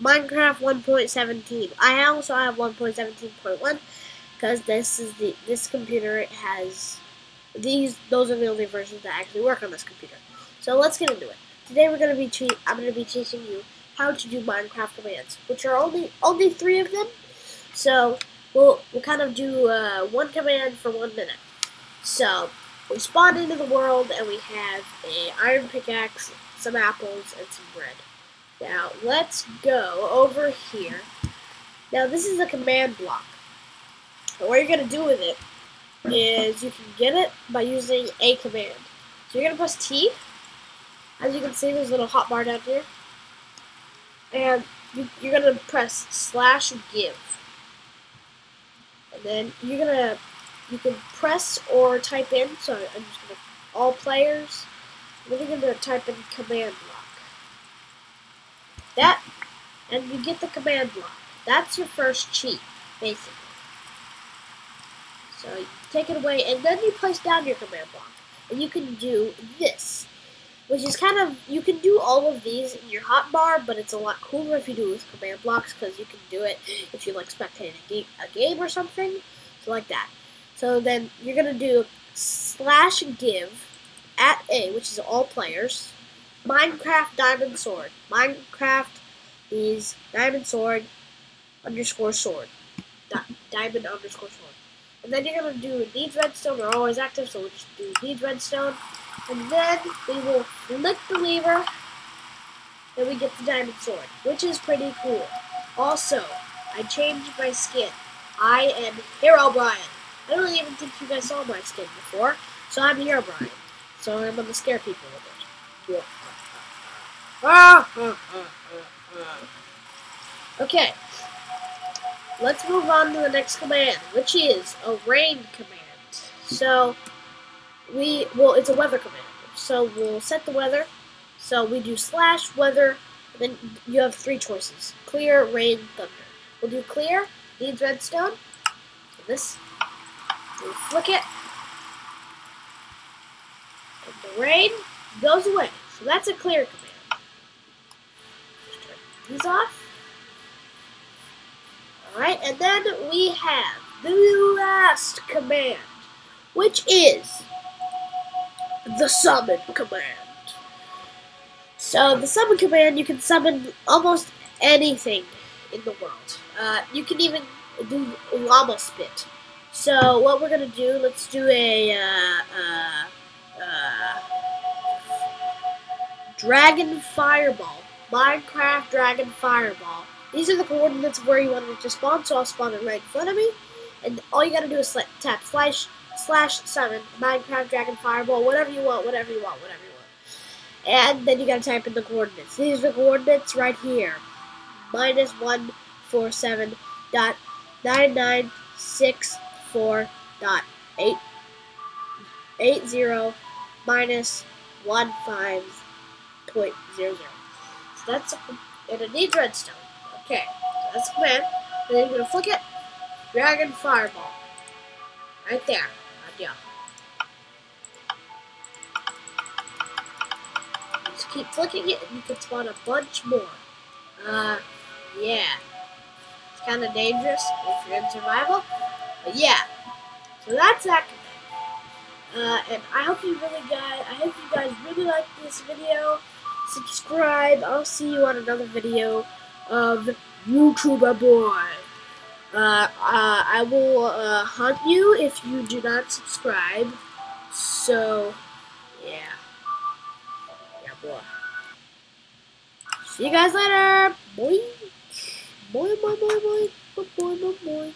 Minecraft 1.17. I also have 1.17.1 because this computer has those are the only versions that actually work on this computer. So let's get into it. Today I'm gonna be teaching you how to do Minecraft commands, which are only 3 of them. So we'll kind of do one command for 1 minute. So we spawn into the world and we have a iron pickaxe, some apples, and some bread. Now let's go over here. Now this is a command block. And what you're gonna do with it is you can get it by using a command. So you're gonna press T. As you can see, there's a little hotbar down here, and you're gonna press /give, and then you can press or type in. So I'm just gonna all players. And then you're gonna type in command block. That, and you get the command block. That's your first cheat, basically. So you take it away, and then you place down your command block, and you can do this, which is kind of, you can do all of these in your hotbar, but it's a lot cooler if you do it with command blocks, because you can do it if you like spectating a game or something, so like that. So then you're gonna do /give at A, which is all players, Minecraft diamond sword. Minecraft is diamond sword underscore sword. Diamond underscore sword. And then you're going to do needs redstone. They're always active, so we'll just do needs redstone. And then we will flick the lever, and we get the diamond sword, which is pretty cool. Also, I changed my skin. I am Herobrine. I don't even think you guys saw my skin before, so I'm Herobrine. So I'm going to scare people with it. Okay. Let's move on to the next command, which is a rain command. So it's a weather command. So we'll set the weather. So we do /weather, and then you have 3 choices: clear, rain, thunder. We'll do clear, needs redstone. So this, we'll flick it, and the rain goes away. So that's a clear command. Just turn these off. Alright, and then we have the last command, which is the summon command. So the summon command, you can summon almost anything in the world. You can even do lava spit. So what we're gonna do, let's do a dragon fireball. Minecraft dragon fireball. These are the coordinates of where you want it to spawn, so I'll spawn it right in front of me. And all you gotta do is tap /summon, Minecraft Dragon Fireball, whatever you want. And then you gotta type in the coordinates. These are the coordinates right here. -147.9964.80 -15.00. So that's and it needs redstone. Okay, so that's the command. And then you're gonna flick it, dragon fireball. Right there. Yeah. Just keep flicking it and you can spawn a bunch more. Yeah. It's kinda dangerous if you're in survival. But yeah. So that's that command. And I hope you guys really like this video. Subscribe. I'll see you on another video of YouTuber Boy. I will hunt you if you do not subscribe. So, yeah. Yeah, boy. See you guys later. Boy. Boy, boy, boy, boy. Boy, boy, boy, boy.